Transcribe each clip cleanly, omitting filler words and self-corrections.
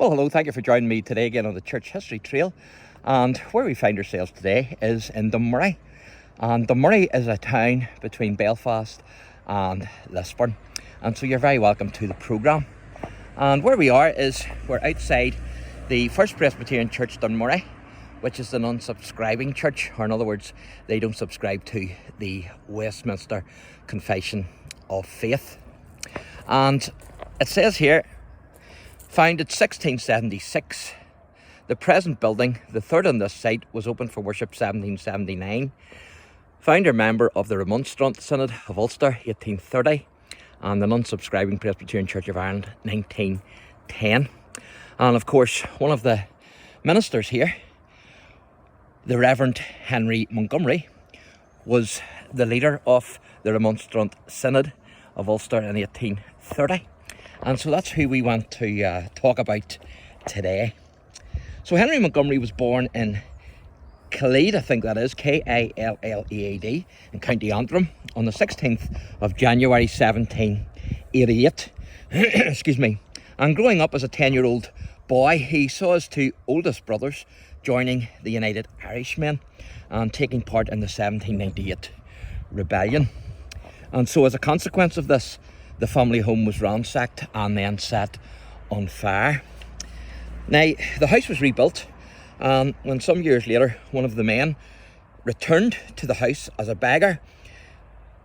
Well, hello, thank you for joining me today again on the Church History Trail. And where we find ourselves today is in DUNMURRY. And DUNMURRY is a town between Belfast and Lisburn. And so you're very welcome to the programme. And where we are is we're outside the First Presbyterian Church DUNMURRY, which is an unsubscribing church, or in other words, they don't subscribe to the Westminster Confession of Faith. And it says here, founded 1676, the present building, the third on this site, was opened for worship 1779. Founder member of the Remonstrant Synod of Ulster, 1830, and the unsubscribing Presbyterian Church of Ireland, 1910. And of course, one of the ministers here, the Reverend Henry Montgomery, was the leader of the Remonstrant Synod of Ulster in 1830. And so that's who we want to talk about today. So Henry Montgomery was born in Killead, I think that is, K-I-L-L-E-A-D, in County Antrim, on the 16th of January 1788. Excuse me. And growing up as a 10-year-old boy, he saw his two oldest brothers joining the United Irishmen and taking part in the 1798 rebellion. And so as a consequence of this, the family home was ransacked and then set on fire. Now, the house was rebuilt, and when some years later one of the men returned to the house as a beggar,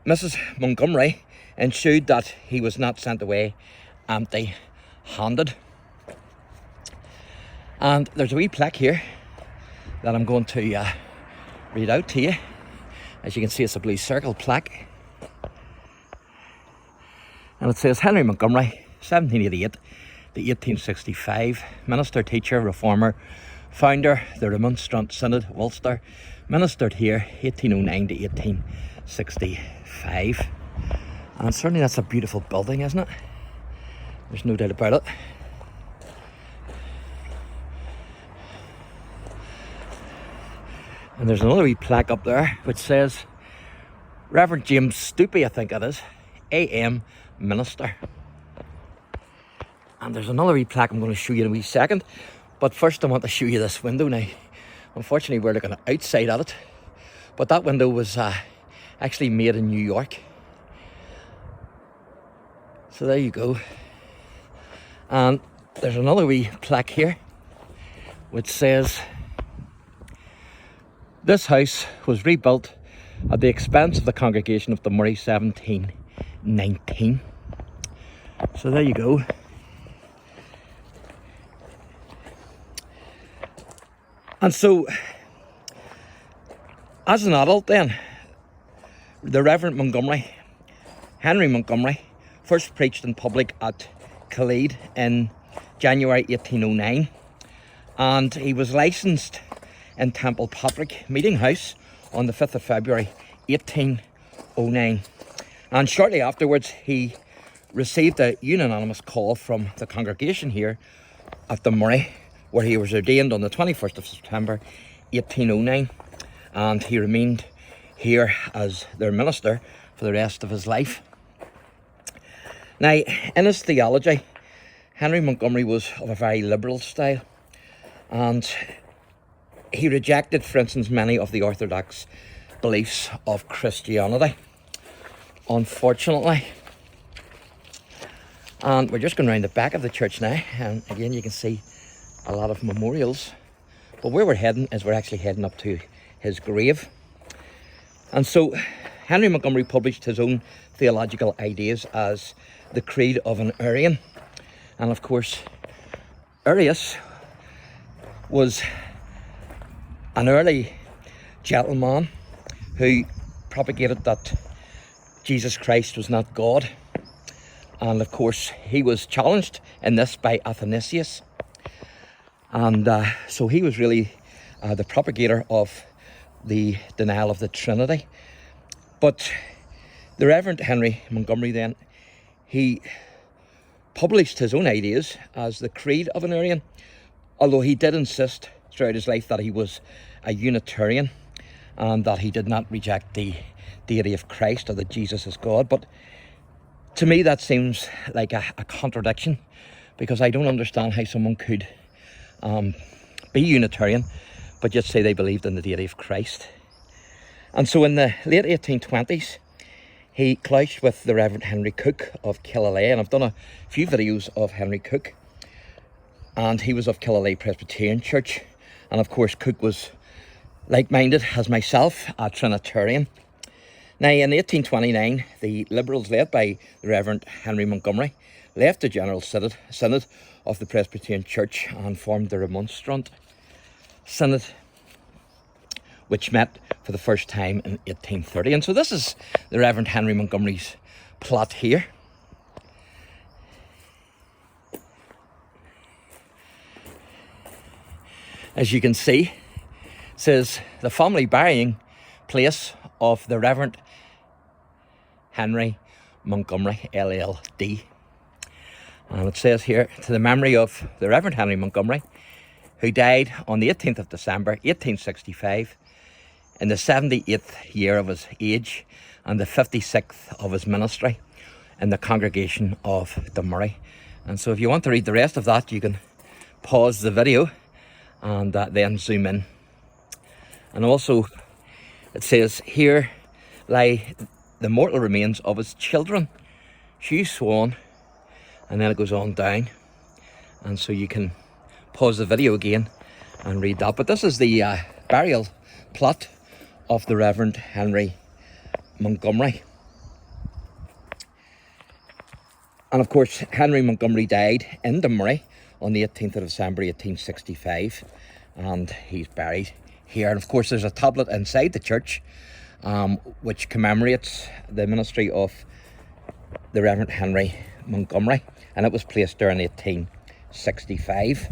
Mrs. Montgomery ensured that he was not sent away empty-handed. And there's a wee plaque here that I'm going to read out to you. As you can see, it's a blue circle plaque. And it says, Henry Montgomery, 1788 to 1865, minister, teacher, reformer, founder, the Remonstrant Synod of Ulster, ministered here 1809 to 1865. And certainly that's a beautiful building, isn't it? There's no doubt about it. And there's another wee plaque up there which says, Reverend James Stoopy, I think it is, AM Minister. And there's another wee plaque I'm going to show you in a wee second. But first I want to show you this window now. Unfortunately, we're looking outside at it. But that window was actually made in New York. So there you go. And there's another wee plaque here which says, this house was rebuilt at the expense of the congregation of DUNMURRY, 1719. So there you go. And so, as an adult then, the Reverend Montgomery, Henry Montgomery, first preached in public at Killead in January 1809. And he was licensed in Temple Patrick Meeting House on the 5th of February 1809. And shortly afterwards he received a unanimous call from the congregation here at DUNMURRY, where he was ordained on the 21st of September 1809, and he remained here as their minister for the rest of his life. Now, in his theology, Henry Montgomery was of a very liberal style, and he rejected, for instance, many of the orthodox beliefs of Christianity, unfortunately. And we're just going around the back of the church now, and again you can see a lot of memorials. But where we're heading is we're actually heading up to his grave. And so Henry Montgomery published his own theological ideas as the Creed of an Arian. And of course, Arius was an early gentleman who propagated that Jesus Christ was not God. And of course, he was challenged in this by Athanasius. And so he was really the propagator of the denial of the Trinity. But the Reverend Henry Montgomery then, he published his own ideas as the Creed of an Arian, although he did insist throughout his life that he was a Unitarian and that he did not reject the deity of Christ or that Jesus is God. But to me that seems like a contradiction, because I don't understand how someone could be Unitarian but yet say they believed in the deity of Christ. And so in the late 1820s, he clashed with the Reverend Henry Cook of Killalay, and I've done a few videos of Henry Cook, and he was of Killalay Presbyterian Church, and of course Cook was like-minded as myself, a Trinitarian. Now in 1829, the Liberals, led by the Reverend Henry Montgomery, left the General Synod of the Presbyterian Church and formed the Remonstrant Synod, which met for the first time in 1830. And so this is the Reverend Henry Montgomery's plot here. As you can see, it says the family burying place of the Reverend Henry Montgomery, LLD. And it says here, to the memory of the Reverend Henry Montgomery, who died on the 18th of December 1865 in the 78th year of his age and the 56th of his ministry in the congregation of DUNMURRY. And so if you want to read the rest of that, you can pause the video and then zoom in. And also it says, here lie the mortal remains of his children, Hugh Swan, and then it goes on down. And so you can pause the video again and read that. But this is the burial plot of the Reverend Henry Montgomery. And of course, Henry Montgomery died in DUNMURRY on the 18th of December 1865, and he's buried here. And of course there's a tablet inside the church which commemorates the ministry of the Reverend Henry Montgomery, and it was placed there in 1865.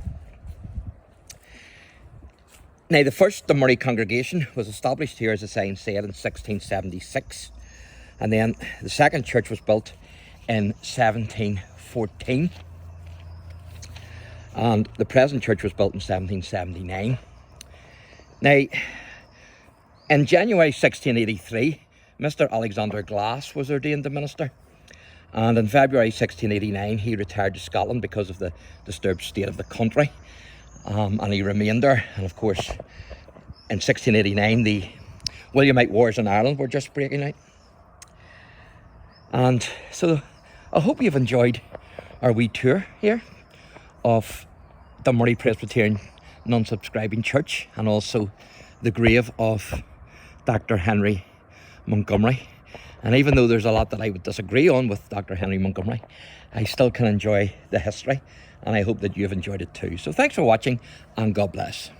Now, the first DUNMURRY congregation was established here, as the sign said, in 1676. And then the second church was built in 1714. And the present church was built in 1779. Now, in January 1683, Mr. Alexander Glass was ordained the minister. And in February 1689, he retired to Scotland because of the disturbed state of the country. And he remained there. And of course, in 1689, the Williamite Wars in Ireland were just breaking out. And so I hope you've enjoyed our wee tour here of DUNMURRY Presbyterian non-subscribing church, and also the grave of Dr. Henry Montgomery. And even though there's a lot that I would disagree on with Dr. Henry Montgomery, I still can enjoy the history, and I hope that you've enjoyed it too. So thanks for watching, and God bless.